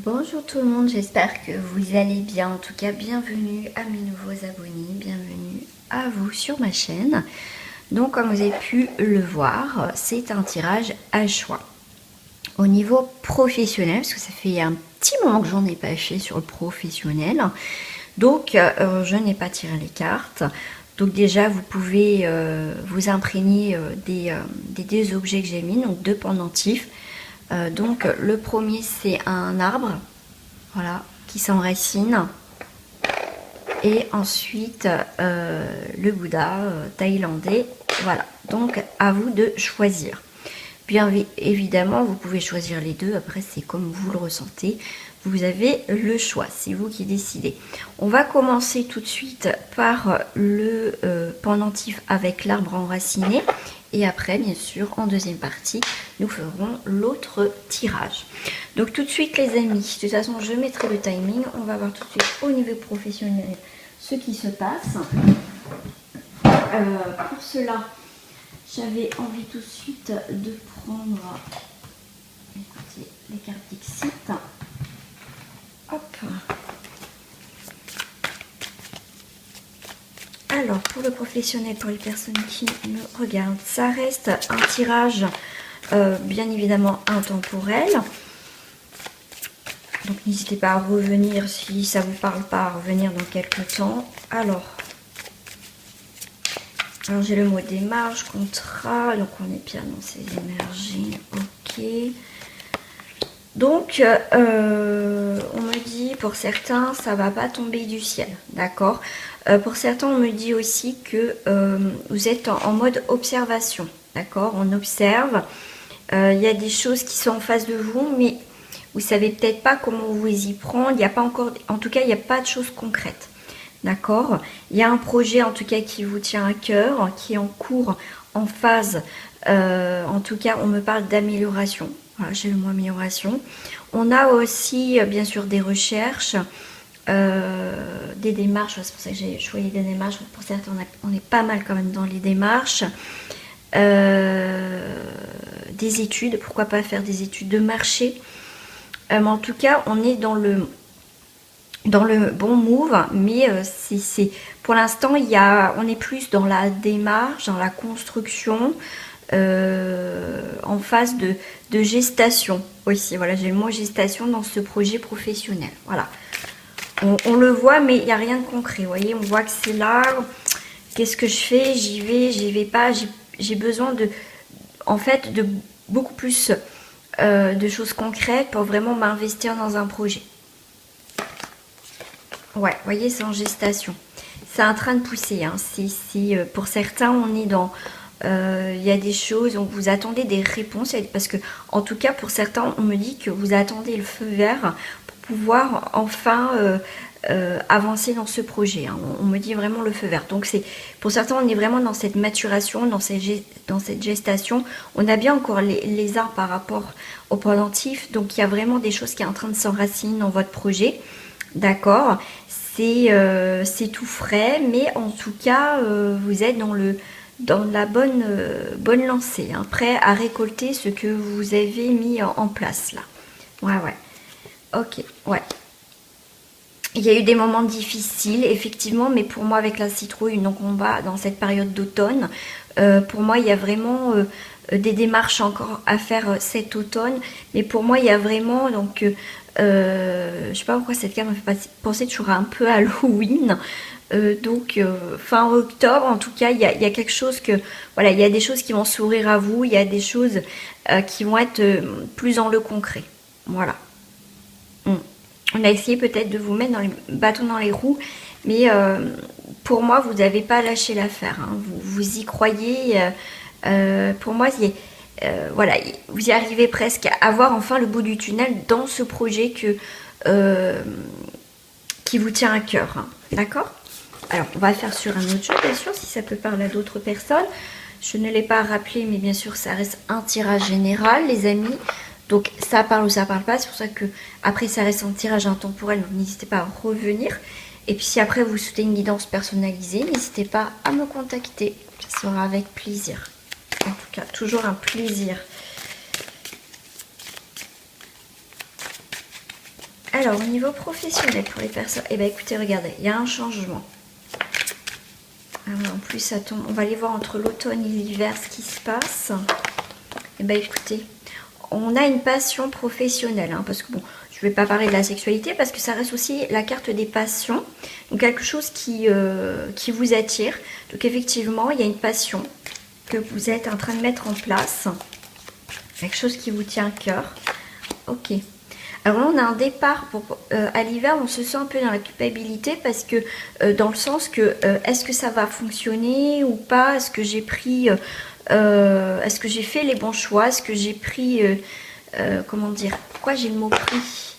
Bonjour tout le monde, j'espère que vous allez bien. En tout cas, bienvenue à mes nouveaux abonnés, bienvenue à vous sur ma chaîne. Donc, comme vous avez pu le voir, c'est un tirage à choix. Au niveau professionnel, parce que ça fait un petit moment que j'en ai pas fait sur le professionnel, donc je n'ai pas tiré les cartes. Donc déjà, vous pouvez vous imprégner des objets que j'ai mis, donc deux pendentifs. Donc le premier, c'est un arbre, voilà, qui s'enracine. Et ensuite, le Bouddha thaïlandais. Voilà, donc à vous de choisir. Bien évidemment, vous pouvez choisir les deux. Après, c'est comme vous le ressentez. Vous avez le choix, c'est vous qui décidez. On va commencer tout de suite par le pendentif avec l'arbre enraciné. Et après, bien sûr, en deuxième partie, nous ferons l'autre tirage. Donc tout de suite, les amis, de toute façon, je mettrai le timing. On va voir tout de suite au niveau professionnel ce qui se passe. Pour cela, j'avais envie tout de suite de prendre, écoutez, les cartes Dixit. Hop. Alors, pour le professionnel, pour les personnes qui me regardent, ça reste un tirage bien évidemment intemporel. Donc, n'hésitez pas à revenir si ça ne vous parle pas, à revenir dans quelques temps. Alors j'ai le mot démarche, contrat, donc on est bien dans ces énergies, ok. Donc, on me dit, pour certains, ça va pas tomber du ciel, d'accord. Pour certains, on me dit aussi que vous êtes en mode observation, d'accord. On observe, il y a des choses qui sont en face de vous, mais vous savez peut-être pas comment vous y prendre. Il n'y a pas encore, en tout cas, il n'y a pas de choses concrètes. D'accord. Il y a un projet en tout cas qui vous tient à cœur, qui est en cours, en phase. En tout cas, on me parle d'amélioration. Voilà, j'ai le mot amélioration. On a aussi, bien sûr, des recherches, des démarches. C'est pour ça que j'ai choisi des démarches. Pour certains, on est pas mal quand même dans les démarches. Des études. Pourquoi pas faire des études de marché. Mais en tout cas, on est dans le bon move, mais c'est pour l'instant on est plus dans la démarche, dans la construction, en phase de gestation aussi. Voilà, j'ai le mot gestation dans ce projet professionnel. Voilà, on le voit, mais il n'y a rien de concret. Vous voyez, on voit que c'est là. Qu'est-ce que je fais? J'y vais pas. J'ai besoin en fait, de beaucoup plus de choses concrètes pour vraiment m'investir dans un projet. Ouais, vous voyez, c'est en gestation. C'est en train de pousser. Hein. Pour certains, on est dans... Il y a des choses, où vous attendez des réponses. Parce que, en tout cas, pour certains, on me dit que vous attendez le feu vert pour pouvoir enfin avancer dans ce projet. Hein. On me dit vraiment le feu vert. Donc, pour certains, on est vraiment dans cette maturation, dans cette gestation. On a bien encore les arts par rapport au pendentif. Donc, il y a vraiment des choses qui sont en train de s'enraciner dans votre projet. D'accord, c'est tout frais, mais en tout cas, vous êtes dans la bonne lancée, hein, prêt à récolter ce que vous avez mis en place là. Ouais, ok, ouais. Il y a eu des moments difficiles, effectivement, mais pour moi, avec la citrouille, donc on va dans cette période d'automne. Pour moi, il y a vraiment des démarches encore à faire cet automne, mais pour moi, il y a vraiment donc je sais pas pourquoi cette carte me fait penser toujours un peu à Halloween. Donc fin octobre, en tout cas, il y a quelque chose que voilà, il y a des choses qui vont s'ouvrir à vous, il y a des choses qui vont être plus dans le concret. Voilà. On a essayé peut-être de vous mettre dans les bâtons dans les roues, mais pour moi, vous n'avez pas lâché l'affaire. Hein. Vous y croyez. Pour moi, voilà, vous y arrivez presque à voir enfin le bout du tunnel dans ce projet qui vous tient à cœur. Hein. D'accord? Alors, on va faire sur un autre jeu, bien sûr, si ça peut parler à d'autres personnes. Je ne l'ai pas rappelé, mais bien sûr, ça reste un tirage général, les amis. Donc, ça parle ou ça parle pas. C'est pour ça que après, ça reste un tirage intemporel. Donc, n'hésitez pas à revenir. Et puis, si après, vous souhaitez une guidance personnalisée, n'hésitez pas à me contacter. Ça sera avec plaisir. En tout cas, toujours un plaisir. Alors, au niveau professionnel pour les personnes, eh bien écoutez, regardez, il y a un changement. Alors, en plus, ça tombe, on va aller voir entre l'automne et l'hiver ce qui se passe. Eh bien écoutez, on a une passion professionnelle, hein, parce que bon, je ne vais pas parler de la sexualité, parce que ça reste aussi la carte des passions. Donc quelque chose qui vous attire. Donc effectivement, il y a une passion que vous êtes en train de mettre en place. Quelque chose qui vous tient à cœur. Ok. Alors là, on a un départ à l'hiver, on se sent un peu dans la culpabilité parce que dans le sens que est-ce que ça va fonctionner ou pas? Est-ce que j'ai pris, est-ce que j'ai fait les bons choix? Est-ce que j'ai pris, comment dire? Pourquoi j'ai le mot pris?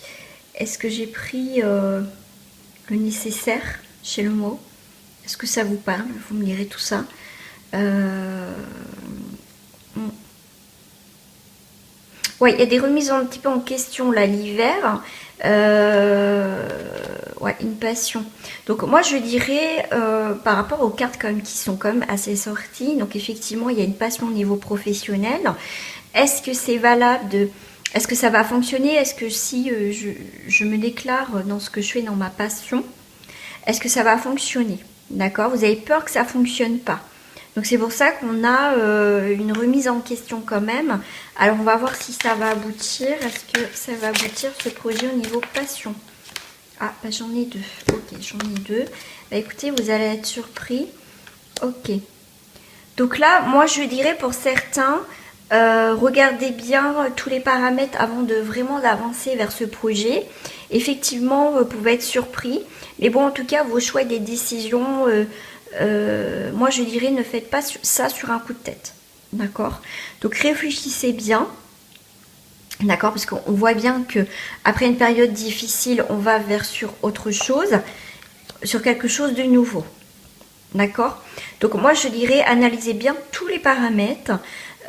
Est-ce que j'ai pris le nécessaire chez le mot? Est-ce que ça vous parle? Vous me direz tout ça. Ouais, il y a des remises un petit peu en question là l'hiver. Ouais, une passion. Donc moi je dirais par rapport aux cartes quand même qui sont quand même assez sorties. Donc effectivement il y a une passion au niveau professionnel. Est-ce que c'est valable de... Est-ce que ça va fonctionner? Est-ce que si je me déclare dans ce que je fais, dans ma passion, est-ce que ça va fonctionner? D'accord? Vous avez peur que ça ne fonctionne pas. Donc c'est pour ça qu'on a une remise en question quand même. Alors on va voir si ça va aboutir. Est-ce que ça va aboutir ce projet au niveau passion? Ah, bah, j'en ai deux. Ok, j'en ai deux. Bah, écoutez, vous allez être surpris. Ok. Donc là, moi je dirais pour certains, regardez bien tous les paramètres avant de vraiment d'avancer vers ce projet. Effectivement, vous pouvez être surpris. Mais bon, en tout cas, vos choix et des décisions... moi je dirais ne faites pas ça sur un coup de tête, d'accord? Donc réfléchissez bien, d'accord, parce qu'on voit bien que après une période difficile on va vers sur autre chose, sur quelque chose de nouveau, d'accord? Donc moi je dirais analysez bien tous les paramètres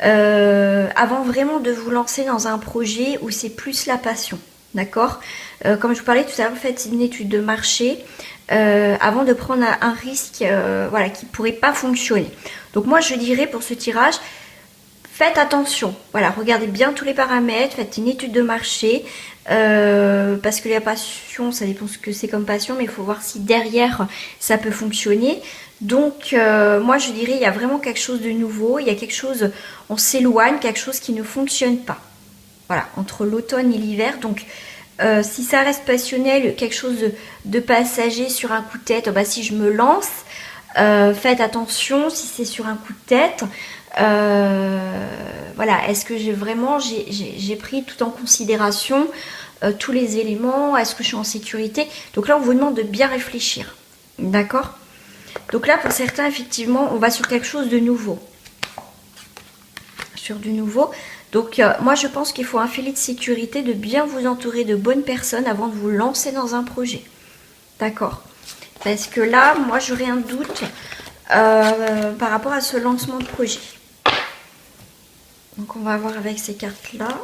avant vraiment de vous lancer dans un projet où c'est plus la passion, d'accord? Comme je vous parlais tout à l'heure, faites une étude de marché avant de prendre un risque voilà, qui ne pourrait pas fonctionner. Donc moi je dirais pour ce tirage, faites attention, voilà, regardez bien tous les paramètres, faites une étude de marché, parce que la passion, ça dépend ce que c'est comme passion, mais il faut voir si derrière ça peut fonctionner. Donc moi je dirais il y a vraiment quelque chose de nouveau, il y a quelque chose, on s'éloigne, quelque chose qui ne fonctionne pas. Voilà, entre l'automne et l'hiver, donc si ça reste passionnel, quelque chose de passager sur un coup de tête, bah, si je me lance, faites attention si c'est sur un coup de tête. Voilà, est-ce que j'ai pris tout en considération tous les éléments? Est-ce que je suis en sécurité? Donc là, on vous demande de bien réfléchir. D'accord? Donc là, pour certains, effectivement, on va sur quelque chose de nouveau. Sur du nouveau. Donc moi je pense qu'il faut un filet de sécurité, de bien vous entourer de bonnes personnes avant de vous lancer dans un projet. D'accord? Parce que là, moi j'aurais un doute par rapport à ce lancement de projet. Donc on va voir avec ces cartes-là.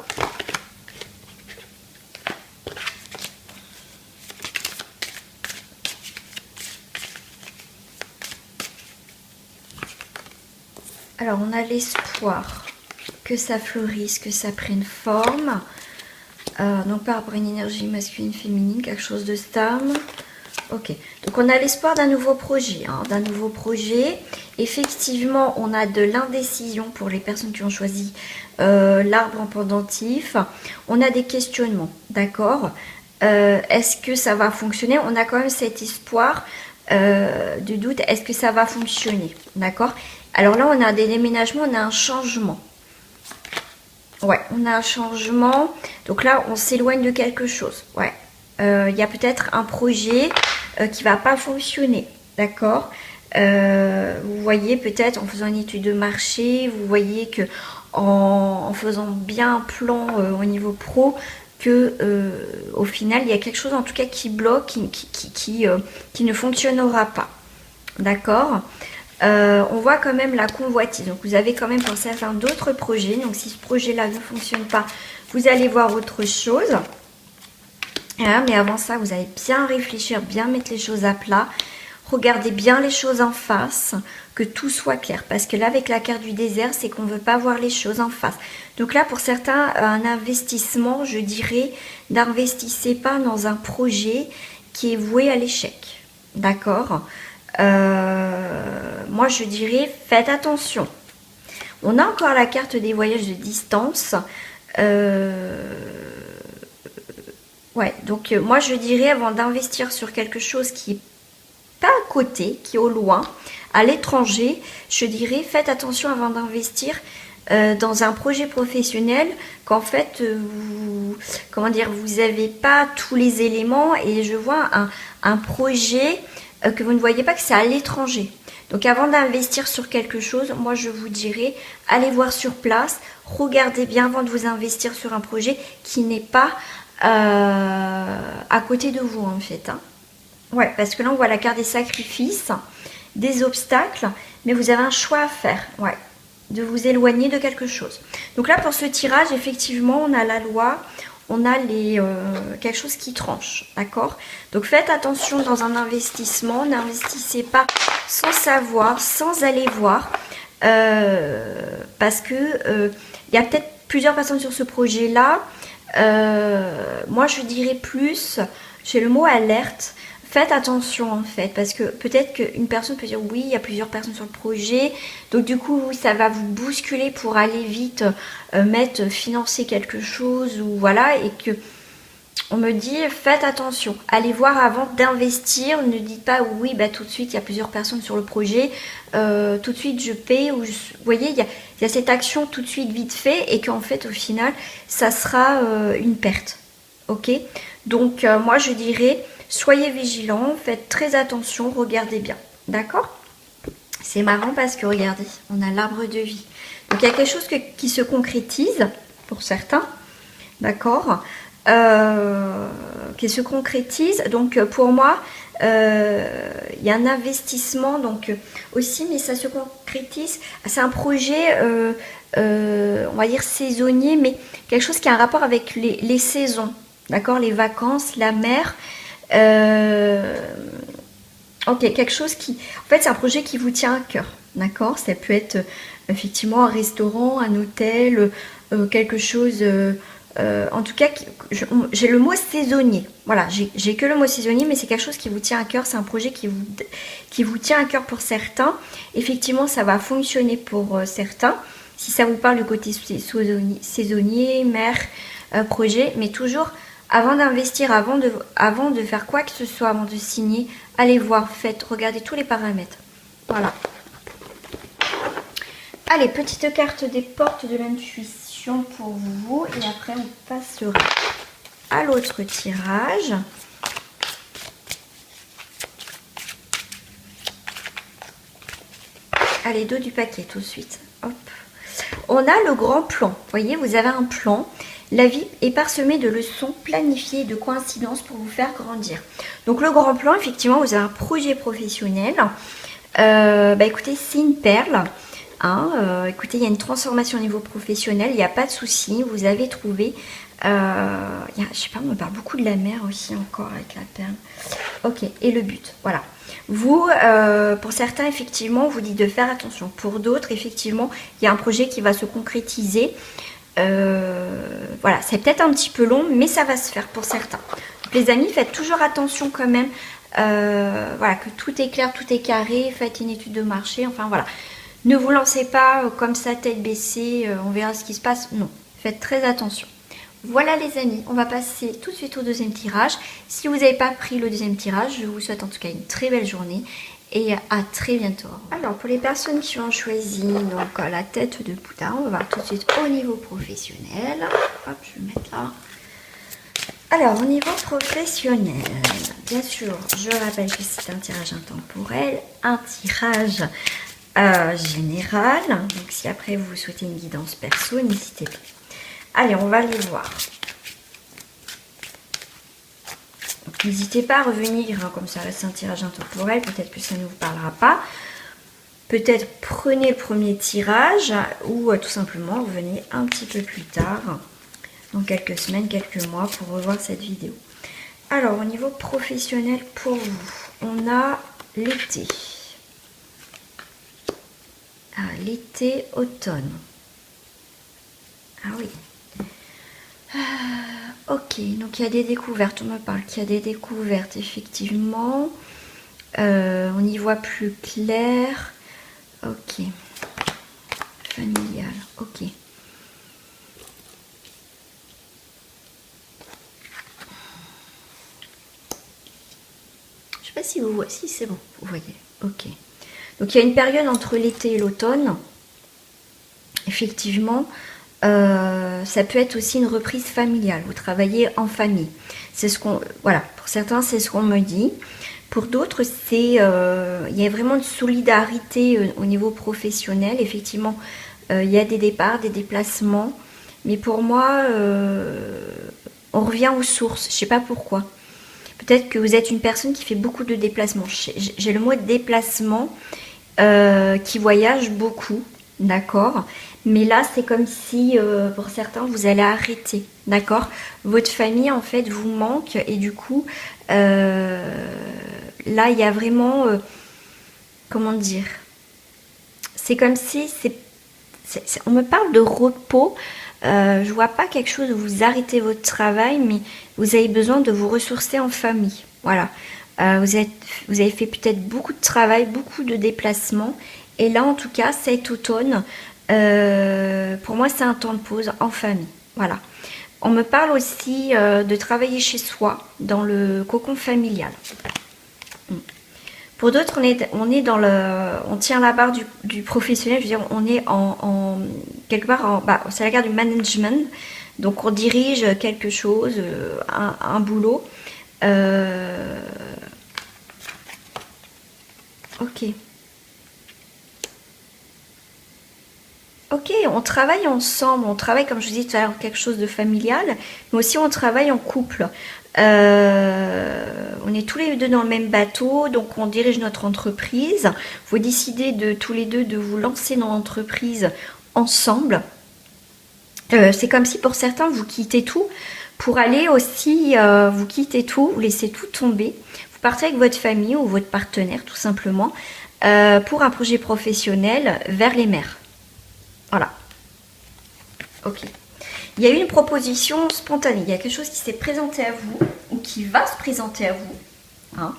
Alors on a l'espoir que ça fleurisse, que ça prenne forme. Donc par rapport à une énergie masculine, féminine, quelque chose de stable. Ok, donc on a l'espoir d'un nouveau projet. Hein, d'un nouveau projet. Effectivement, on a de l'indécision pour les personnes qui ont choisi l'arbre en pendentif. On a des questionnements, d'accord? Est-ce que ça va fonctionner? On a quand même cet espoir de doute. Est-ce que ça va fonctionner? D'accord? Alors là, on a des déménagements, on a un changement. Ouais, on a un changement. Donc là, on s'éloigne de quelque chose. Ouais. Il y a peut-être un projet qui va pas fonctionner. D'accord? Vous voyez peut-être en faisant une étude de marché, vous voyez que en faisant bien un plan au niveau pro, que au final, il y a quelque chose en tout cas qui bloque, qui ne fonctionnera pas. D'accord? On voit quand même la convoitise. Donc vous avez quand même pour certains d'autres projets. Donc si ce projet-là ne fonctionne pas, vous allez voir autre chose. Mais avant ça, vous allez bien réfléchir, bien mettre les choses à plat. Regardez bien les choses en face, que tout soit clair. Parce que là, avec la carte du désert, c'est qu'on ne veut pas voir les choses en face. Donc là, pour certains, un investissement, je dirais, n'investissez pas dans un projet qui est voué à l'échec. D'accord? Moi, je dirais, faites attention. On a encore la carte des voyages de distance. Ouais, donc moi, je dirais, avant d'investir sur quelque chose qui est pas à côté, qui est au loin, à l'étranger, je dirais faites attention avant d'investir dans un projet professionnel qu'en fait vous, comment dire, vous n'avez pas tous les éléments et je vois un projet que vous ne voyez pas, que c'est à l'étranger. Donc avant d'investir sur quelque chose, moi je vous dirais allez voir sur place, regardez bien avant de vous investir sur un projet qui n'est pas à côté de vous en fait, hein. Ouais, parce que là, on voit la carte des sacrifices, des obstacles, mais vous avez un choix à faire, ouais, de vous éloigner de quelque chose. Donc là, pour ce tirage, effectivement, on a la loi, on a quelque chose qui tranche, d'accord? Donc faites attention dans un investissement, n'investissez pas sans savoir, sans aller voir, parce que il y a peut-être plusieurs personnes sur ce projet-là. Moi, je dirais plus, j'ai le mot alerte. Faites attention en fait, parce que peut-être qu'une personne peut dire oui, il y a plusieurs personnes sur le projet, donc du coup ça va vous bousculer pour aller vite financer quelque chose ou voilà, et que on me dit faites attention, allez voir avant d'investir, ne dites pas oui bah tout de suite il y a plusieurs personnes sur le projet, tout de suite je paie, ou vous voyez il y a cette action tout de suite vite fait et qu'en fait au final ça sera une perte, ok? Donc moi je dirais soyez vigilants, faites très attention, regardez bien, d'accord? C'est marrant parce que regardez, on a l'arbre de vie. Donc il y a quelque chose qui se concrétise pour certains, d'accord? Qui se concrétise. Donc pour moi, il y a un investissement donc aussi, mais ça se concrétise. C'est un projet, on va dire saisonnier, mais quelque chose qui a un rapport avec les saisons, d'accord? Les vacances, la mer. Ok, quelque chose qui... En fait, c'est un projet qui vous tient à cœur, d'accord? Ça peut être effectivement un restaurant, un hôtel, quelque chose... en tout cas, j'ai le mot saisonnier. Voilà, j'ai que le mot saisonnier, mais c'est quelque chose qui vous tient à cœur. C'est un projet qui vous tient à cœur pour certains. Effectivement, ça va fonctionner pour certains. Si ça vous parle du côté saisonnier, mer, projet, mais toujours... Avant d'investir, avant de faire quoi que ce soit, avant de signer, allez voir, regardez tous les paramètres. Voilà. Allez, petite carte des portes de l'intuition pour vous. Et après, on passera à l'autre tirage. Allez, dos du paquet tout de suite. Hop. On a le grand plan. Vous voyez, vous avez un plan. La vie est parsemée de leçons planifiées et de coïncidences pour vous faire grandir. Donc le grand plan, effectivement, vous avez un projet professionnel. Écoutez, c'est une perle. Hein, écoutez, il y a une transformation au niveau professionnel, il n'y a pas de souci. Vous avez trouvé... je sais pas, on me parle beaucoup de la mer aussi encore avec la perle. Ok, et le but, voilà. Vous, pour certains, effectivement, vous dites de faire attention. Pour d'autres, effectivement, il y a un projet qui va se concrétiser. Voilà, c'est peut-être un petit peu long, mais ça va se faire pour certains. Donc, les amis, faites toujours attention quand même. Voilà, que tout est clair, tout est carré. Faites une étude de marché. Enfin voilà, ne vous lancez pas comme ça tête baissée. On verra ce qui se passe. Non, faites très attention. Voilà les amis, on va passer tout de suite au deuxième tirage. Si vous n'avez pas pris le deuxième tirage, je vous souhaite en tout cas une très belle journée. Et à très bientôt. Alors pour les personnes qui ont choisi donc la tête de Bouddha, on va voir tout de suite au niveau professionnel. Hop, je vais le mettre là. Alors au niveau professionnel, bien sûr, je rappelle que c'est un tirage intemporel, un tirage général. Donc si après vous souhaitez une guidance perso, n'hésitez pas. Allez, on va les voir. N'hésitez pas à revenir, hein, comme ça reste un tirage intemporel, peut-être que ça ne vous parlera pas. Peut-être prenez le premier tirage ou tout simplement revenez un petit peu plus tard, dans quelques semaines, quelques mois, pour revoir cette vidéo. Alors, au niveau professionnel pour vous, on a l'été. Ah, l'été, automne. Ah oui. Ok, donc il y a des découvertes, on me parle qu'il y a des découvertes, effectivement. On y voit plus clair. Ok. Familial, ok. Je sais pas si vous voyez, si c'est bon, vous voyez, ok. Donc il y a une période entre l'été et l'automne. Effectivement, ça peut être aussi une reprise familiale. Vous travaillez en famille. C'est ce qu'on, voilà, pour certains, c'est ce qu'on me dit. Pour d'autres, c'est, il y a vraiment une solidarité au niveau professionnel. Effectivement, il y a des départs, des déplacements. Mais pour moi, on revient aux sources. Je ne sais pas pourquoi. Peut-être que vous êtes une personne qui fait beaucoup de déplacements. J'ai le mot déplacement qui voyage beaucoup, d'accord. Mais là, c'est comme si, pour certains, vous allez arrêter, d'accord. Votre famille, en fait, vous manque et du coup, là, il y a vraiment, comment dire, c'est comme si, on me parle de repos. Je vois pas quelque chose où vous arrêtez votre travail, mais vous avez besoin de vous ressourcer en famille. Voilà. Vous avez fait peut-être beaucoup de travail, beaucoup de déplacements. Et là, en tout cas, cet automne, pour moi, c'est un temps de pause en famille. Voilà. On me parle aussi de travailler chez soi, dans le cocon familial. Pour d'autres, on est dans on tient la barre du professionnel. Je veux dire, on est quelque part, c'est la garde du management. Donc, on dirige quelque chose, un boulot. Ok. Ok, on travaille ensemble, on travaille comme je vous disais tout à l'heure quelque chose de familial, mais aussi on travaille en couple. On est tous les deux dans le même bateau, donc on dirige notre entreprise. Vous décidez de tous les deux de vous lancer dans l'entreprise ensemble. C'est comme si pour certains vous quittez tout pour aller aussi, vous quittez tout, vous laissez tout tomber. Vous partez avec votre famille ou votre partenaire tout simplement pour un projet professionnel vers les mers. Voilà. Ok. Il y a eu une proposition spontanée. Il y a quelque chose qui s'est présenté à vous ou qui va se présenter à vous. Hein.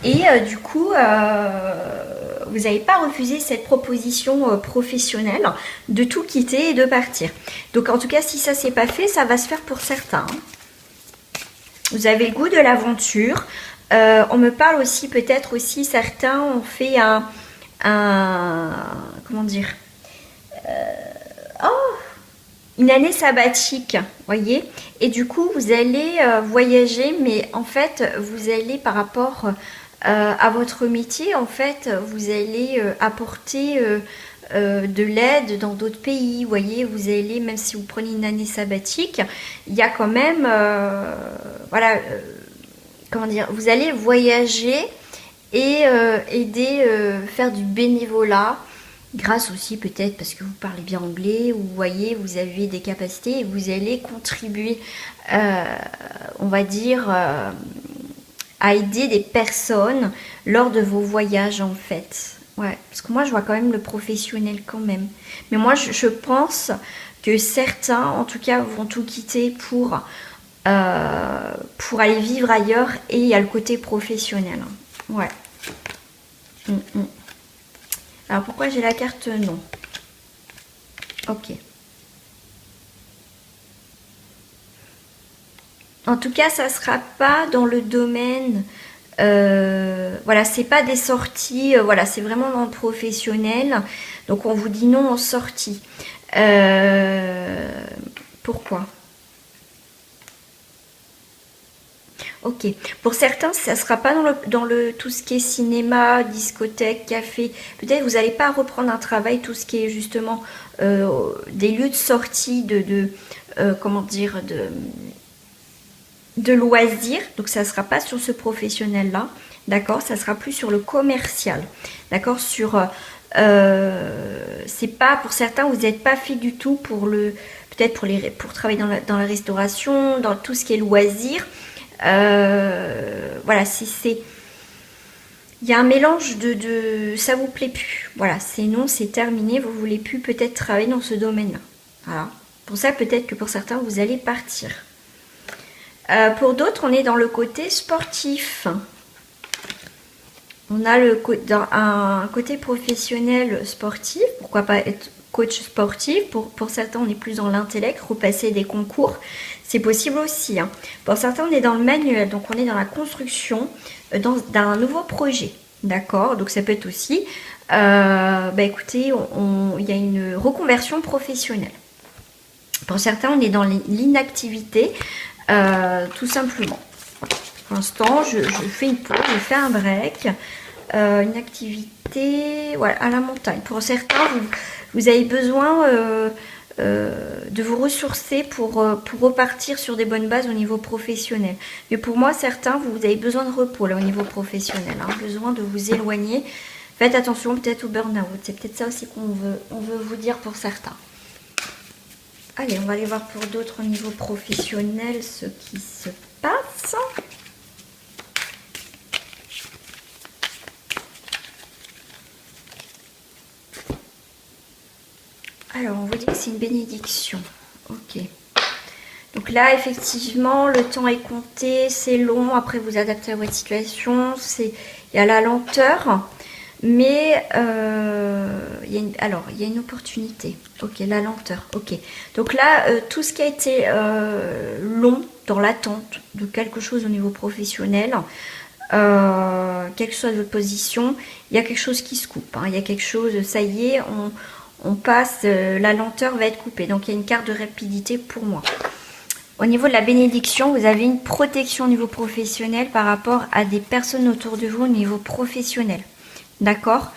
Et du coup, vous n'avez pas refusé cette proposition professionnelle de tout quitter et de partir. Donc en tout cas, si ça s'est pas fait, ça va se faire pour certains. Vous avez le goût de l'aventure. On me parle aussi, peut-être aussi, certains ont fait comment dire, une année sabbatique, voyez. Et du coup, vous allez voyager, mais en fait, vous allez par rapport à votre métier, en fait, vous allez apporter de l'aide dans d'autres pays, voyez. Vous allez, même si vous prenez une année sabbatique, il y a quand même, voilà, comment dire, vous allez voyager et aider, faire du bénévolat. Grâce aussi peut-être parce que vous parlez bien anglais, vous voyez, vous avez des capacités et vous allez contribuer, on va dire, à aider des personnes lors de vos voyages en fait. Ouais, parce que moi je vois quand même le professionnel quand même. Mais moi je pense que certains en tout cas vont tout quitter pour aller vivre ailleurs et il y a le côté professionnel. Ouais. Alors pourquoi j'ai la carte non? Ok. En tout cas, ça sera pas dans le domaine. Voilà, c'est pas des sorties. Voilà, c'est vraiment dans le professionnel. Donc on vous dit non en sortie. Pourquoi? Ok. Pour certains, ça ne sera pas dans le tout ce qui est cinéma, discothèque, café. Peut-être vous n'allez pas reprendre un travail, tout ce qui est justement des lieux de sortie, comment dire, de loisirs. Donc ça ne sera pas sur ce professionnel-là. D'accord? Ça sera plus sur le commercial. D'accord? C'est pas pour certains, vous n'êtes pas fait du tout pour peut-être pour travailler dans la restauration, dans tout ce qui est loisirs. Voilà, il y a un mélange ça vous plaît plus. Voilà, c'est non, c'est terminé, vous voulez plus peut-être travailler dans ce domaine-là. Voilà. Pour ça, peut-être que pour certains, vous allez partir. Pour d'autres, on est dans le côté sportif. On a un côté professionnel sportif. Pourquoi pas être coach sportif. Pour certains, on est plus dans l'intellect, repasser des concours. C'est possible aussi. Hein. Pour certains, on est dans le manuel. Donc, on est dans la construction d'un nouveau projet. D'accord. Donc, ça peut être aussi, écoutez, il y a une reconversion professionnelle. Pour certains, on est dans l'inactivité, tout simplement. Pour l'instant, je fais une pause, je fais un break. Une activité voilà, à la montagne. Pour certains, vous avez besoin de vous ressourcer pour repartir sur des bonnes bases au niveau professionnel. Mais pour moi, certains, vous avez besoin de repos là, au niveau professionnel. Hein, besoin de vous éloigner. Faites attention peut-être au burn-out. C'est peut-être ça aussi qu'on veut vous dire pour certains. Allez, on va aller voir pour d'autres au niveau professionnel ce qui se passe. Alors, on vous dit que c'est une bénédiction. Ok. Donc là, effectivement, le temps est compté, c'est long. Après, vous adaptez à votre situation. Il y a la lenteur. Mais il y a une opportunité. Ok, la lenteur. Ok. Donc là, tout ce qui a été long dans l'attente de quelque chose au niveau professionnel, quelle que soit votre position, il y a quelque chose qui se coupe. Hein. Il y a quelque chose, ça y est, on passe, la lenteur va être coupée. Donc il y a une carte de rapidité pour moi. Au niveau de la bénédiction, vous avez une protection au niveau professionnel par rapport à des personnes autour de vous au niveau professionnel. D'accord.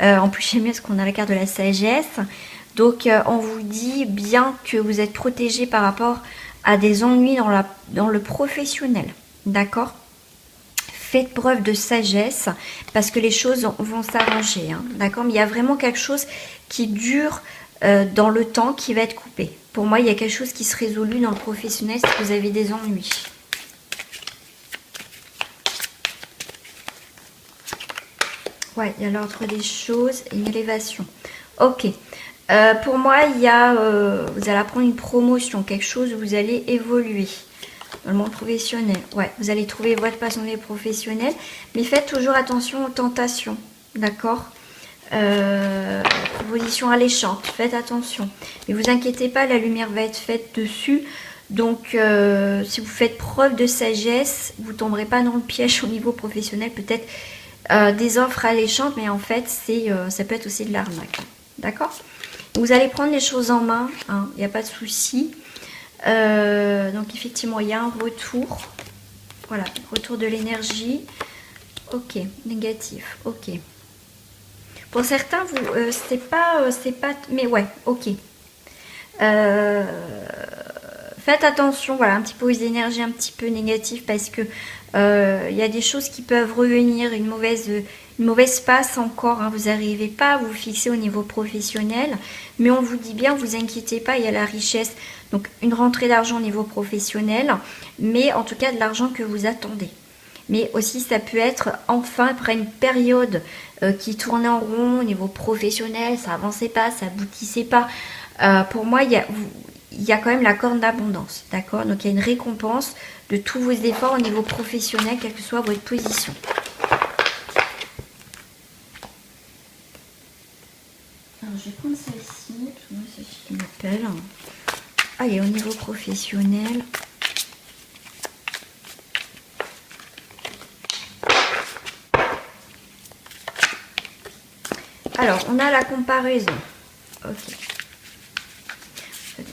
En plus, j'aime bien parce qu'on a la carte de la sagesse. Donc, on vous dit bien que vous êtes protégé par rapport à des ennuis dans le professionnel. D'accord. Faites preuve de sagesse parce que les choses vont s'arranger. Hein, d'accord. Mais il y a vraiment quelque chose qui dure dans le temps qui va être coupé. Pour moi, il y a quelque chose qui se résout dans le professionnel si vous avez des ennuis. Ouais, il y a l'ordre des choses et une élévation. Ok. Pour moi, il y a, vous allez apprendre une promotion, quelque chose où vous allez évoluer dans le monde professionnel. Ouais, vous allez trouver votre passion dans les professionnels, mais faites toujours attention aux tentations, d'accord. Proposition alléchante, faites attention. Mais vous inquiétez pas, la lumière va être faite dessus. Donc, si vous faites preuve de sagesse, vous ne tomberez pas dans le piège au niveau professionnel, peut-être. Des offres alléchantes, mais en fait, ça peut être aussi de l'arnaque. D'accord. Vous allez prendre les choses en main, hein, il n'y a pas de souci. Donc, effectivement, il y a un retour. Voilà, retour de l'énergie. Ok, négatif. Ok. Pour certains, c'est pas. Mais ouais, ok. Faites attention, voilà, un petit peu aux énergies un petit peu négatives parce que il y a des choses qui peuvent revenir, une mauvaise passe encore, hein, vous n'arrivez pas à vous fixer au niveau professionnel, mais on vous dit bien, vous inquiétez pas, il y a la richesse, donc une rentrée d'argent au niveau professionnel, mais en tout cas de l'argent que vous attendez. Mais aussi ça peut être enfin après une période qui tournait en rond au niveau professionnel, ça avançait pas, ça aboutissait pas. Pour moi, il y a quand même la corne d'abondance, d'accord. Donc il y a une récompense de tous vos efforts au niveau professionnel, quelle que soit votre position. Alors je vais prendre celle-ci, parce que moi c'est ce qui m'appelle. Allez, au niveau professionnel. Alors, on a la comparaison. Ok.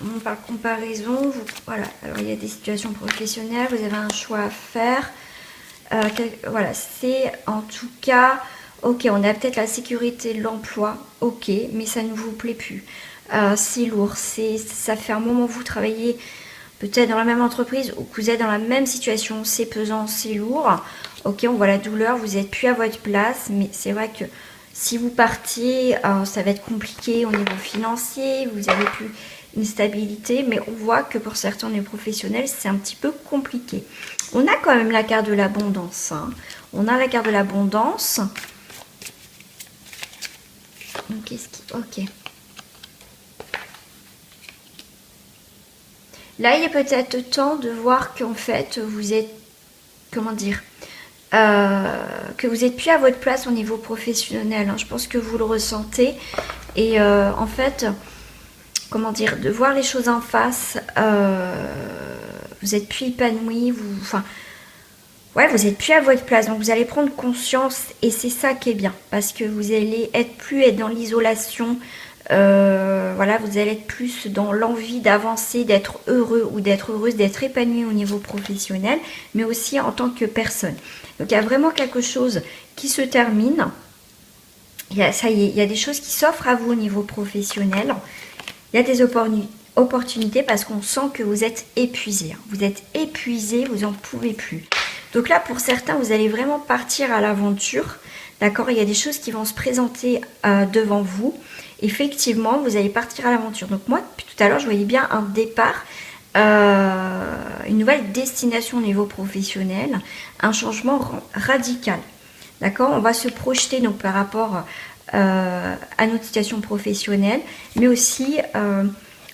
On parle comparaison. Voilà. Alors, il y a des situations professionnelles. Vous avez un choix à faire. Voilà. C'est en tout cas... Ok, on a peut-être la sécurité de l'emploi. Ok, mais ça ne vous plaît plus. C'est lourd. Ça fait un moment que vous travaillez peut-être dans la même entreprise ou que vous êtes dans la même situation. C'est pesant, c'est lourd. Ok, on voit la douleur. Vous n'êtes plus à votre place. Mais c'est vrai que si vous partiez, ça va être compliqué au niveau financier. Vous n'avez plus une stabilité. Mais on voit que pour certains des professionnels, c'est un petit peu compliqué. On a quand même la carte de l'abondance. Hein. On a la carte de l'abondance. Qu'est-ce qui... Ok. Là, il est peut-être temps de voir qu'en fait, vous êtes... Comment dire que vous n'êtes plus à votre place au niveau professionnel. Hein. Je pense que vous le ressentez. Et en fait, comment dire, de voir les choses en face, vous n'êtes plus épanoui, ouais, vous n'êtes plus à votre place. Donc vous allez prendre conscience et c'est ça qui est bien. Parce que vous allez plus être dans l'isolation. Voilà, vous allez être plus dans l'envie d'avancer, d'être heureux ou d'être heureuse, d'être épanoui au niveau professionnel, mais aussi en tant que personne. Donc il y a vraiment quelque chose qui se termine. Ça y est, il y a des choses qui s'offrent à vous au niveau professionnel. Il y a des opportunités parce qu'on sent que vous êtes épuisé. Vous êtes épuisé, vous n'en pouvez plus. Donc là, pour certains, vous allez vraiment partir à l'aventure. D'accord, il y a des choses qui vont se présenter devant vous. Effectivement, vous allez partir à l'aventure. Donc moi, depuis tout à l'heure, je voyais bien un départ, une nouvelle destination au niveau professionnel, un changement radical. D'accord, on va se projeter donc par rapport à notre situation professionnelle, mais aussi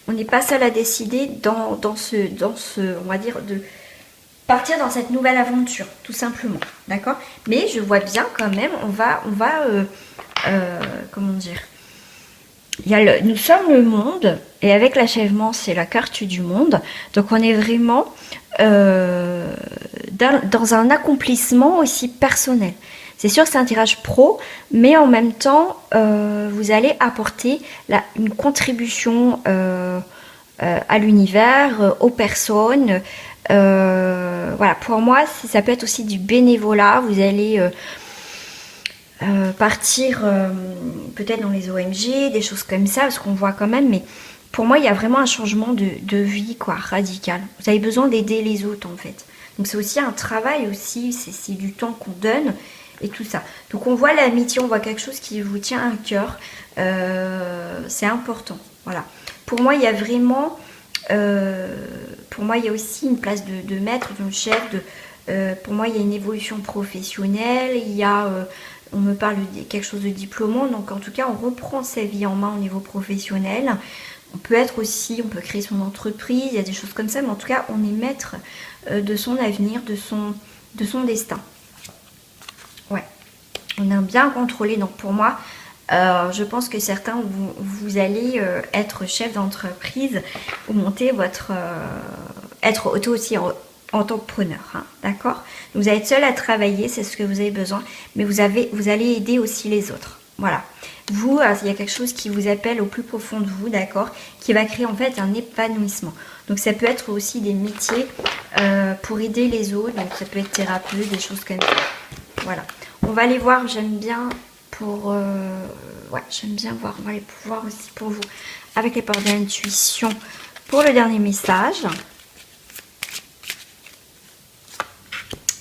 on n'est pas seul à décider dans ce, on va dire, de partir dans cette nouvelle aventure, tout simplement. D'accord, mais je vois bien quand même, on va comment dire, nous sommes le monde, et avec l'achèvement, c'est la carte du monde. Donc on est vraiment dans un accomplissement aussi personnel. C'est sûr que c'est un tirage pro, mais en même temps, vous allez apporter une contribution à l'univers, aux personnes. Voilà, pour moi, ça peut être aussi du bénévolat. Vous allez... partir peut-être dans les ONG, des choses comme ça, parce qu'on voit quand même, mais pour moi il y a vraiment un changement de vie quoi, radical. Vous avez besoin d'aider les autres en fait. Donc c'est aussi un travail aussi, c'est du temps qu'on donne et tout ça. Donc on voit l'amitié, on voit quelque chose qui vous tient à cœur, c'est important. Voilà. Pour moi il y a vraiment, pour moi il y a aussi une place de maître, de chef, pour moi il y a une évolution professionnelle, il y a... on me parle de quelque chose de diplômant, donc en tout cas on reprend sa vie en main au niveau professionnel. On peut être aussi, on peut créer son entreprise, il y a des choses comme ça, mais en tout cas on est maître de son avenir, de son destin. Ouais, on a bien contrôlé, donc pour moi, je pense que certains, vous allez être chef d'entreprise ou monter votre... être auto aussi entrepreneur, hein, d'accord? Vous allez être seul à travailler, c'est ce que vous avez besoin, mais vous allez aider aussi les autres. Voilà. Vous, il y a quelque chose qui vous appelle au plus profond de vous, d'accord? Qui va créer en fait un épanouissement. Donc ça peut être aussi des métiers pour aider les autres, donc ça peut être thérapeute, des choses comme ça. Voilà. On va aller voir, j'aime bien pour... ouais, j'aime bien voir, on va aller voir aussi pour vous avec les portes d'intuition pour le dernier message.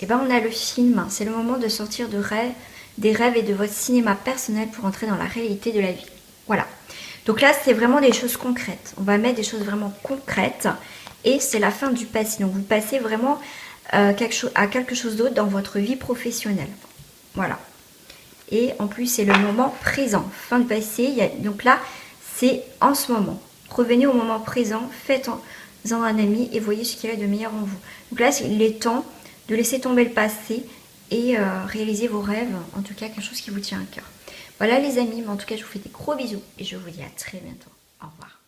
Et bien on a le film, c'est le moment de sortir des rêves et de votre cinéma personnel pour entrer dans la réalité de la vie. Voilà. Donc là c'est vraiment des choses concrètes. On va mettre des choses vraiment concrètes et c'est la fin du passé. Donc vous passez vraiment à quelque chose d'autre dans votre vie professionnelle. Voilà. Et en plus c'est le moment présent. Fin de passé, donc là c'est en ce moment. Revenez au moment présent, faites-en un ami et voyez ce qu'il y a de meilleur en vous. Donc là il est temps de laisser tomber le passé et réaliser vos rêves, en tout cas quelque chose qui vous tient à cœur. Voilà les amis, mais en tout cas je vous fais des gros bisous et je vous dis à très bientôt. Au revoir.